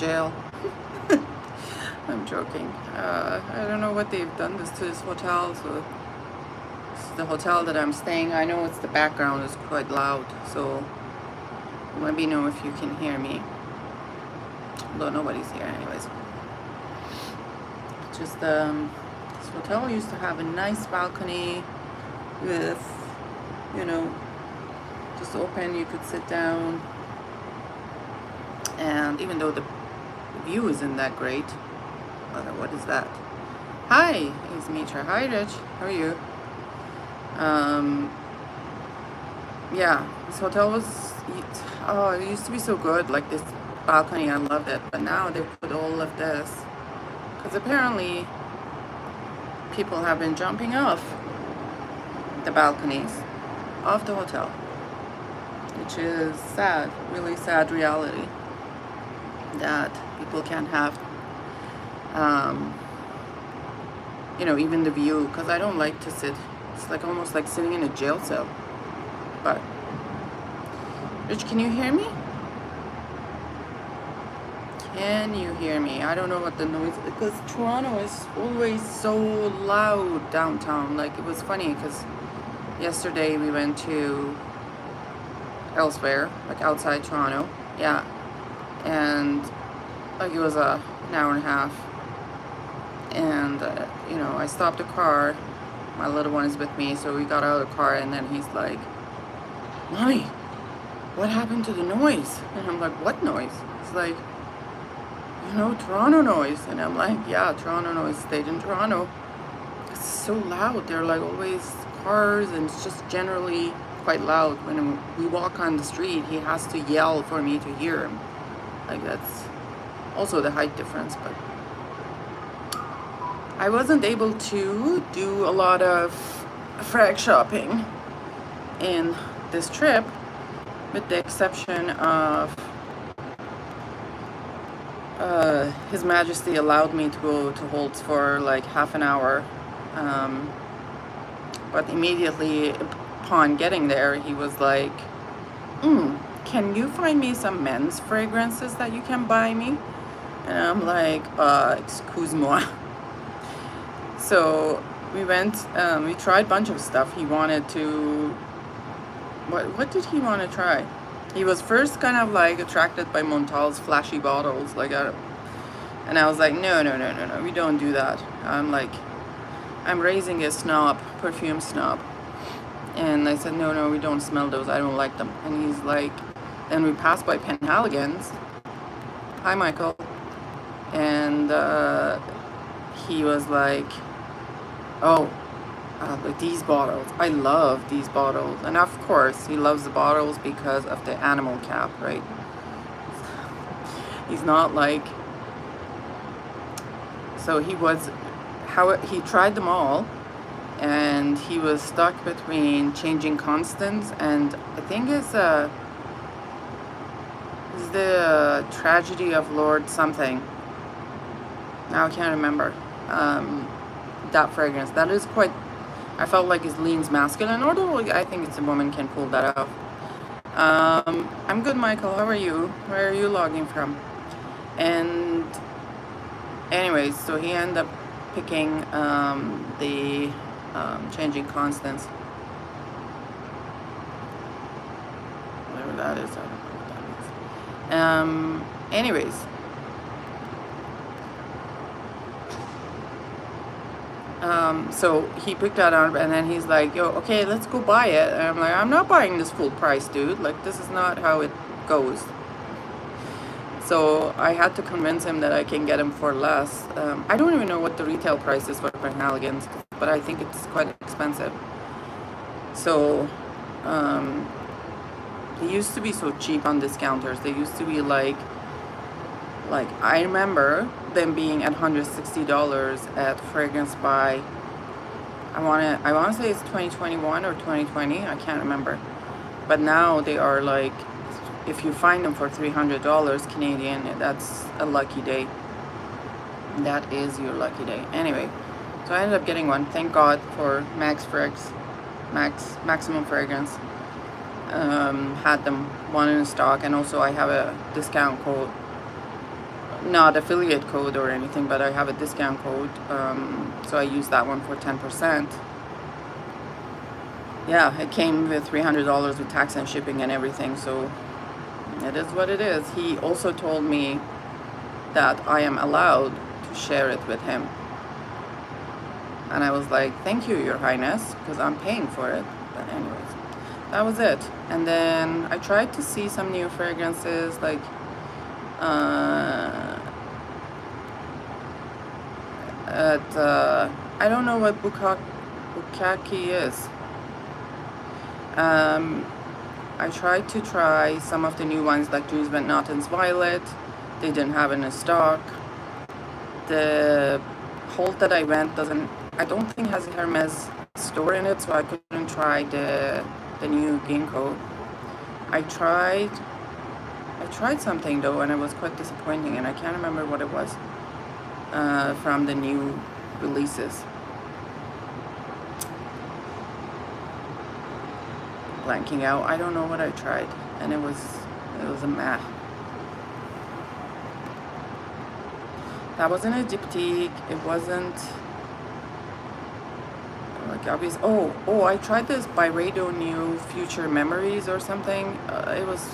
jail. I'm joking. I don't know what they've done this to this hotel. So this is the hotel that I'm staying. I know it's the background is quite loud, so let me know if you can hear me. Although nobody's here anyways. Just this hotel used to have a nice balcony with, you know, just open, you could sit down, and even though the view isn't that great. What is that? Hi, it's Mitra. Hi, Rich. How are you? Yeah, this hotel was, oh, it used to be so good, like this balcony, I loved it, but now they put all of this, because apparently people have been jumping off the balconies of the hotel, which is sad, really sad reality, that people can't have, you know, even the view, because I don't like to sit, it's like almost like sitting in a jail cell. But Rich, can you hear me? Can you hear me? I don't know what the noise, because Toronto is always so loud downtown. Like, it was funny because yesterday we went to elsewhere, like outside Toronto, yeah, and like it was an hour and a half, and you know, I stopped the car, my little one is with me, so we got out of the car, and then he's like, Mommy, what happened to the noise? And I'm like, what noise? It's like, you know, Toronto noise. And I'm like, yeah, Toronto noise, stayed in Toronto. It's so loud. They're like always cars, and it's just generally quite loud. When we walk on the street, he has to yell for me to hear him. Like, that's also the height difference. But I wasn't able to do a lot of frag shopping in this trip, with the exception of His Majesty allowed me to go to Holt's for like half an hour, but immediately upon getting there, he was like, can you find me some men's fragrances that you can buy me? And I'm like, excuse-moi. So we went, we tried a bunch of stuff. He wanted to, what did he want to try? He was first kind of like attracted by Montal's flashy bottles, like, and I was like, no, we don't do that. I'm like, I'm raising a snob, perfume snob. And I said, no, we don't smell those, I don't like them. And he's like, then we passed by Penhaligon's. Hi, Michael. And he was like, oh, like these bottles, I love these bottles. And of course he loves the bottles because of the animal cap, right? He's not like, so he was, how he tried them all, and he was stuck between Changing Constants and I think it's the Tragedy of Lord something. Now I can't remember. That fragrance, that is quite, I felt like it leans masculine, although I think it's a woman can pull that off. I'm good, Michael. How are you? Where are you logging from? And anyways, so he ended up picking the Changing Constants. Whatever that is, I don't know what that is. Anyways. So he picked that up, and then he's like, yo, okay, let's go buy it. And I'm like, I'm not buying this full price, dude. Like, this is not how it goes. So I had to convince him that I can get him for less. I don't even know what the retail price is for Penhaligon's, but I think it's quite expensive. So they used to be so cheap on discounters. They used to be like I remember them being at $160 at Fragrance by, I wanna say it's 2021 or 2020, I can't remember. But now they are like, if you find them for $300 Canadian, that's a lucky day. That is your lucky day. Anyway, so I ended up getting one. Thank God for Maximum Fragrance. Had them, one in stock, and also I have a discount code not affiliate code or anything, but I have a discount code, so I use that one for 10%. Yeah, it came with $300 with tax and shipping and everything, so it is what it is. He also told me that I am allowed to share it with him. And I was like, thank you, Your Highness, because I'm paying for it. But anyways, that was it. And then I tried to see some new fragrances, like I don't know what Bukaki is. I tried to try some of the new ones, like Dries Van Notten's Violet. They didn't have it in stock. The Holt that I went I don't think has a Hermes store in it, so I couldn't try the new ginkgo. I tried something though, and it was quite disappointing, and I can't remember what it was from the new releases. Blanking out. I don't know what I tried, and it was a meh. That wasn't a diptyque. It wasn't like obvious. Oh, I tried this Byredo new Future Memories or something. It was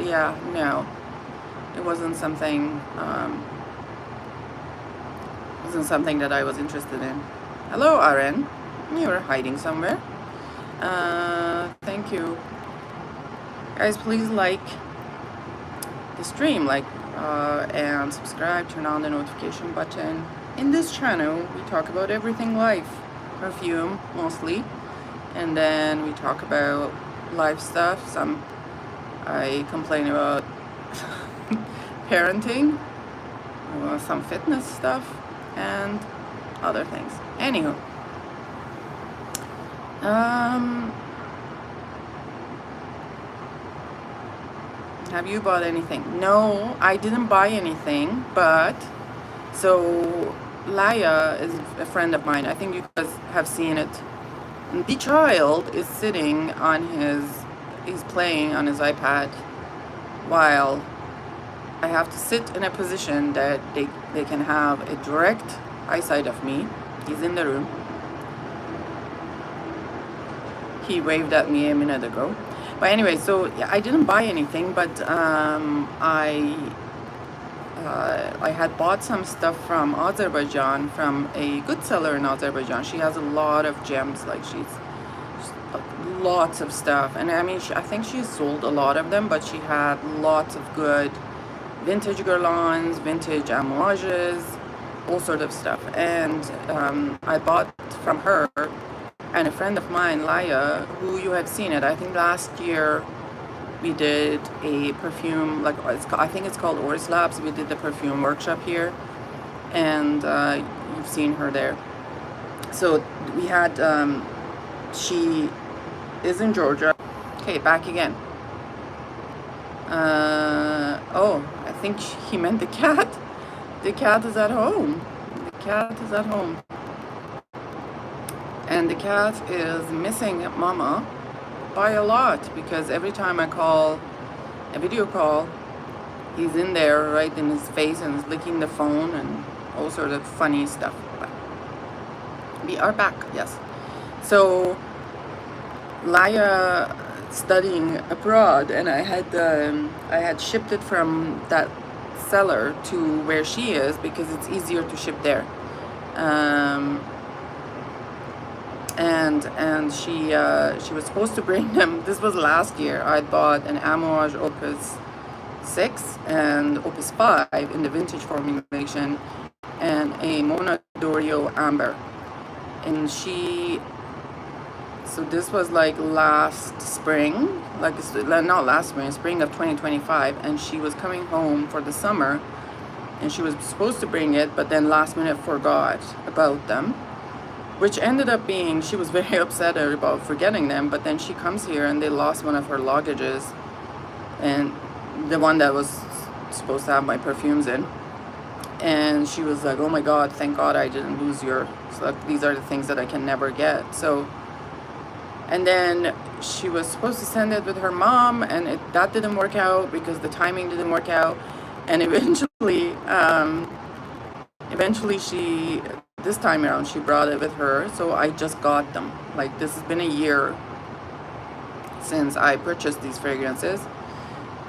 yeah, no, it wasn't something. Wasn't something that I was interested in. Hello, Aren. You were hiding somewhere. Thank you. Guys, please like the stream, and subscribe, turn on the notification button. In this channel, we talk about everything life, perfume mostly, and then we talk about life stuff. I complain about parenting, some fitness stuff, and other things. Anywho. Have you bought anything? No, I didn't buy anything, but so Laya is a friend of mine. I think you guys have seen it. The child is sitting on he's playing on his iPad while I have to sit in a position that they can have a direct eyesight of me. He's in the room. He waved at me a minute ago. But anyway, so yeah, I didn't buy anything, but I had bought some stuff from Azerbaijan, from a good seller in Azerbaijan. She has a lot of gems, like she's lots of stuff. And I mean, I think she sold a lot of them, but she had lots of good vintage Guerlains, vintage Amouages, all sort of stuff. And I bought from her. And a friend of mine, Laya, who you have seen it, I think last year we did a perfume, I think it's called Oris Labs. We did the perfume workshop here, and you've seen her there. So we had, she is in Georgia. Okay, back again. Oh, I think he meant the cat. The cat is at home. The cat is at home. And the cat is missing Mama by a lot, because every time I call a video call, he's in there right in his face and is licking the phone and all sorts of funny stuff. But we are back, yes. So Laya studying abroad, and I had shipped it from that seller to where she is because it's easier to ship there. And she was supposed to bring them. This was last year. I bought an Amouage Opus 6 and Opus 5 in the vintage formulation, and a Mona Dorio Amber. And so this was like last spring, not last spring, spring of 2025, and she was coming home for the summer, and she was supposed to bring it, but then last minute forgot about them. Which ended up being, she was very upset about forgetting them, but then she comes here and they lost one of her luggages, and the one that was supposed to have my perfumes in. And she was like, oh my God, thank God I didn't lose your, so like, these are the things that I can never get. So, and then she was supposed to send it with her mom, and that didn't work out because the timing didn't work out. And eventually she, this time around, she brought it with her, so I just got them. Like, this has been a year since I purchased these fragrances,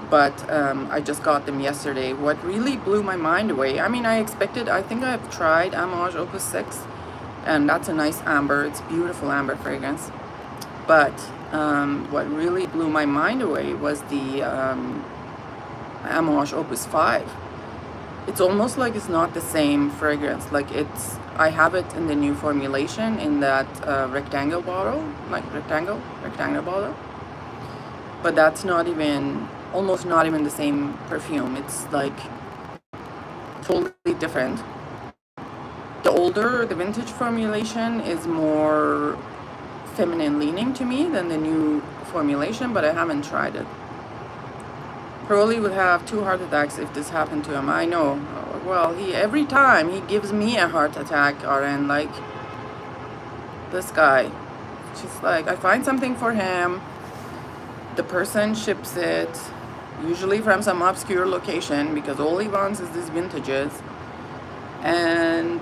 but I just got them yesterday. What really blew my mind away, I mean, I think I've tried Amouage Opus 6, and that's a nice amber, it's beautiful amber fragrance. But what really blew my mind away was the Amouage Opus 5. It's almost like it's not the same fragrance. Like, I have it in the new formulation in that rectangle bottle, like rectangle bottle. But that's not even, almost not even the same perfume. It's like totally different. The vintage formulation is more feminine leaning to me than the new formulation, but I haven't tried it. Crowley would have 2 heart attacks if this happened to him. I know. Well, every time he gives me a heart attack, RN, like this guy. Just like, I find something for him, the person ships it, usually from some obscure location, because all he wants is these vintages, and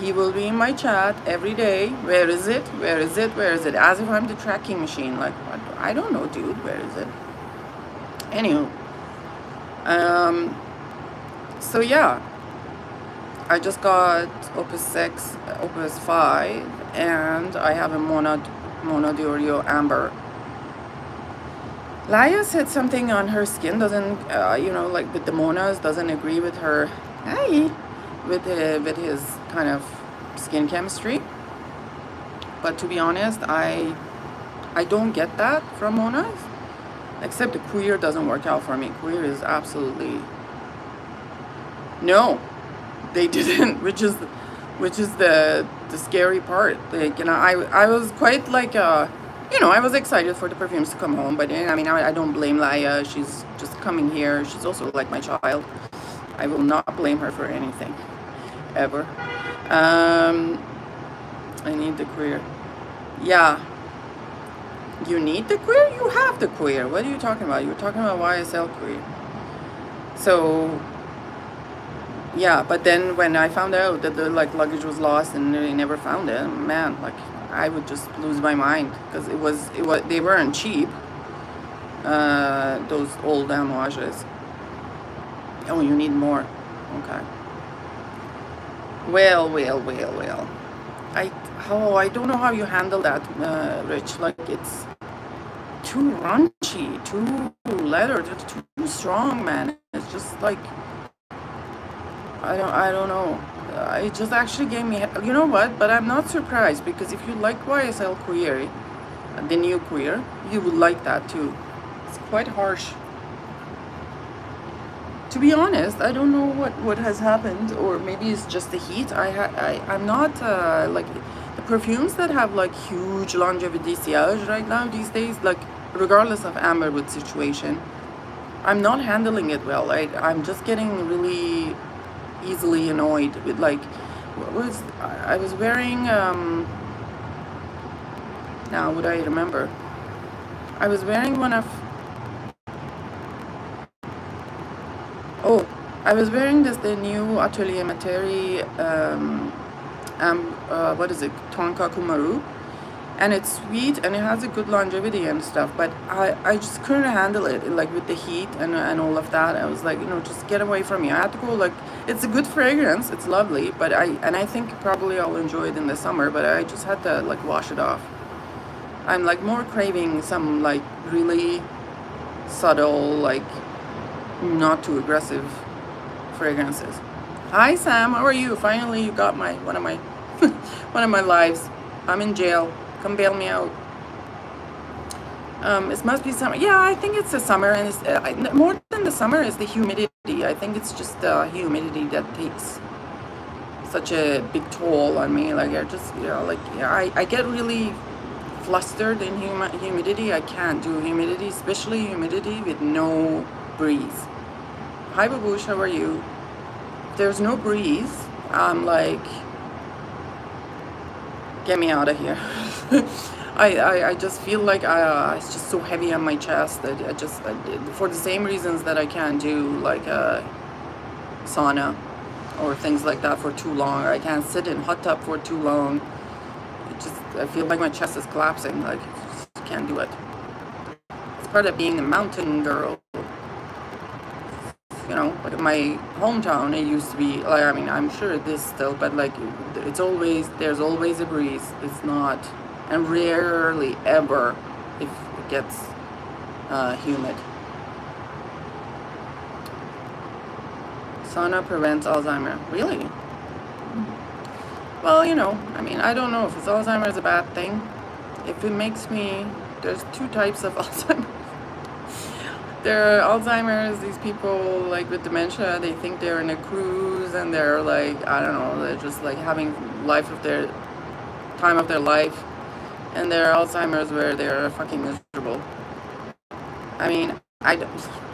he will be in my chat every day. Where is it? Where is it? Where is it? As if I'm the tracking machine. Like, I don't know, dude. Where is it? Anywho, so yeah, I just got Opus 6, Opus 5, and I have a Mona D'Orio Amber. Laia said something on her skin doesn't, like with the Monas, doesn't agree with her, with his kind of skin chemistry. But to be honest, I don't get that from Monas. Except the queer doesn't work out for me. Queer is absolutely, no, they didn't, which is the scary part. Like, I was quite like, I was excited for the perfumes to come home, but I mean, I don't blame Laia. She's just coming here. She's also like my child. I will not blame her for anything, ever. I need the queer. Yeah. You need the queer? You have the queer. What are you talking about? You're talking about YSL queer. So, yeah, but then when I found out that the luggage was lost and they never found it, man, like, I would just lose my mind, because they weren't cheap. Those old Amouages. Oh, you need more. Okay. Well. I don't know how you handle that, Rich. Like, it's too raunchy, too leather, too strong, man. It's just like, I don't know. It just actually gave me, you know what? But I'm not surprised, because if you like YSL Queer, the new Queer, you would like that too. It's quite harsh. To be honest, I don't know what has happened, or maybe it's just the heat. I'm not like the perfumes that have like huge longevity sillage right now these days, like regardless of amberwood situation, I'm not handling it well. I'm just getting really easily annoyed with, like, I was wearing now would I remember, I was wearing one of, I was wearing the new Atelier Materi, what is it, Tonka Kumaru, and it's sweet and it has a good longevity and stuff, but I just couldn't handle it, like with the heat and all of that. I was like, just get away from me. I had to go, like, it's a good fragrance, it's lovely, but I think probably I'll enjoy it in the summer, but I just had to like wash it off. I'm like more craving some like really subtle, like not too aggressive fragrances. Hi Sam, how are you? Finally you got one of my one of my lives. I'm in jail. Come bail me out. It must be summer. Yeah, I think it's the summer, and it's more than the summer is the humidity. I think it's just the humidity that takes such a big toll on me. Like, I just, I get really flustered in humidity. I can't do humidity, especially humidity with no breeze. Hi Babush, how are you? If there's no breeze, I'm like, get me out of here. I just feel like it's just so heavy on my chest that for the same reasons that I can't do like a sauna or things like that for too long. I can't sit in hot tub for too long. I feel like my chest is collapsing. Like, just can't do it. It's part of being a mountain girl. You know, like in my hometown, it used to be like, I mean, I'm sure it is still, but like, there's always a breeze. It's not, and rarely ever if it gets humid. Sauna prevents Alzheimer. Really? Well, you know, I mean, I don't know if it's Alzheimer's a bad thing. If it makes me, there's two types of Alzheimer's. There are Alzheimer's, these people like with dementia, they think they're in a cruise and they're like, I don't know, they're just like having time of their life. And there are Alzheimer's where they're fucking miserable. I mean,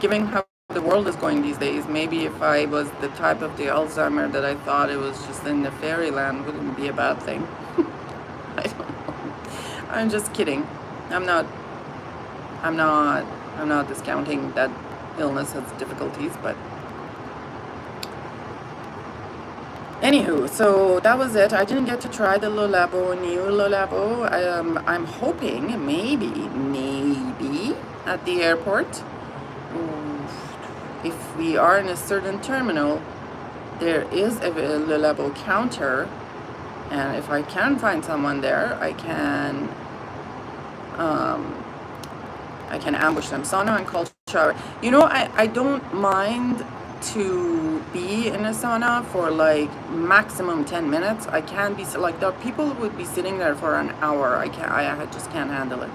given how the world is going these days, maybe if I was the type of the Alzheimer that I thought it was just in the fairyland, wouldn't be a bad thing. I don't know. I'm just kidding. I'm not discounting that illness has difficulties, but anywho, so that was it. I didn't get to try the Le Labo, new Le Labo. I'm hoping maybe at the airport, if we are in a certain terminal, there is a Le Labo counter, and if I can find someone there, I can ambush them. Sauna and cold shower. You know, I don't mind to be in a sauna for like maximum 10 minutes. I can't be like, there people would be sitting there for an hour. I just can't handle it.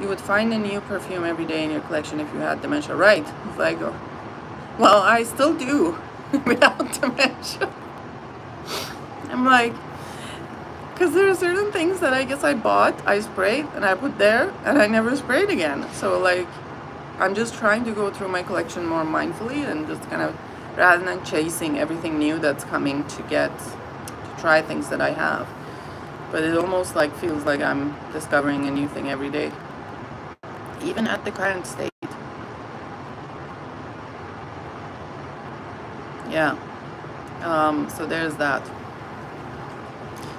You would find a new perfume every day in your collection if you had dementia. Right. It's like, well, I still do without dementia. I'm like, because there are certain things that I guess I bought, I sprayed, and I put there, and I never sprayed again. So like, I'm just trying to go through my collection more mindfully and just kind of, rather than chasing everything new that's coming to try things that I have. But it almost like feels like I'm discovering a new thing every day, even at the current state. Yeah. So there's that.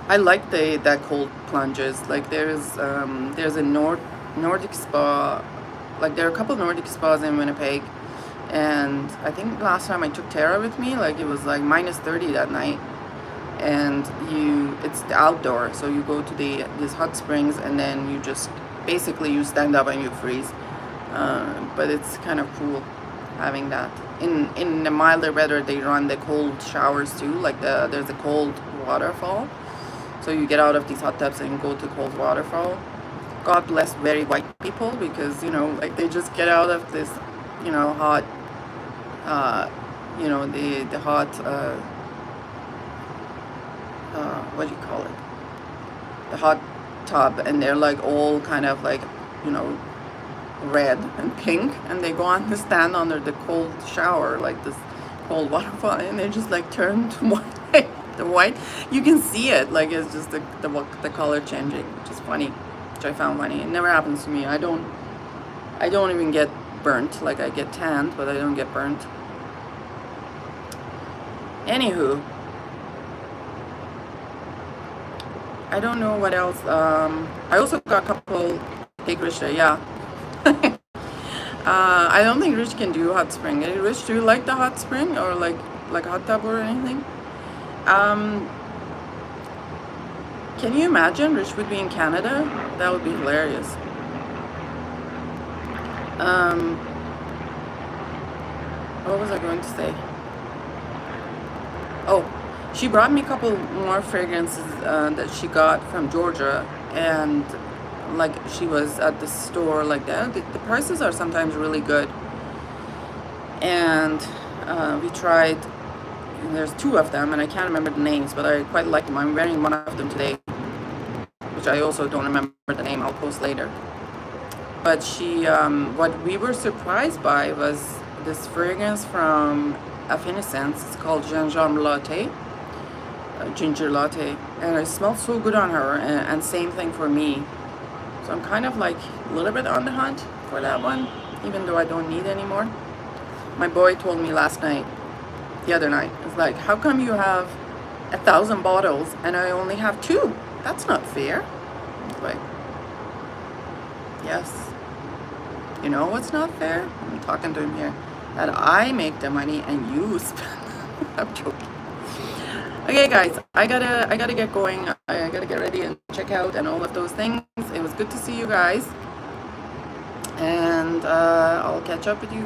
I like that cold plunges. Like there's a Nordic spa. Like there are a couple of Nordic spas in Winnipeg, and I think last time I took Tara with me, like it was like -30 that night, and it's outdoor, so you go to these hot springs, and then you just basically you stand up and you freeze. But it's kind of cool having that. In the milder weather, they run the cold showers too. Like there's a cold waterfall. So you get out of these hot tubs and go to cold waterfall. God bless very white people, because, you know, like they just get out of this, you know, hot, you know, the hot, what do you call it? The hot tub, and they're like all kind of like, you know, red and pink, and they go on to stand under the cold shower, like this cold waterfall, and they just like turn to white. The white, you can see it, like it's just the color changing, which is funny, which I found funny. It never happens to me. I don't even get burnt. Like I get tanned, but I don't get burnt. Anywho, I don't know what else. I also got a couple. Take Rich there, yeah. I don't think Rich can do hot spring. Hey, Rich, do you like the hot spring or like a hot tub or anything? Can you imagine Rich would be in Canada? That would be hilarious. What was I going to say? Oh, she brought me a couple more fragrances that she got from Georgia, and like she was at the store like that. The prices are sometimes really good, and we tried. And there's two of them, and I can't remember the names, but I quite like them. I'm wearing one of them today, which I also don't remember the name. I'll post later. But she, what we were surprised by was this fragrance from Affinescence. It's called Ginger Latte, and it smells so good on her. And same thing for me. So I'm kind of like a little bit on the hunt for that one, even though I don't need any more. My boy told me the other night, it's like, how come you have 1,000 bottles and I only have 2? That's not fair. It's like, yes. You know what's not fair? I'm talking to him here. That I make the money and you spend. I'm joking. Okay, guys, I gotta get going. I gotta get ready and check out and all of those things. It was good to see you guys, and I'll catch up with you guys.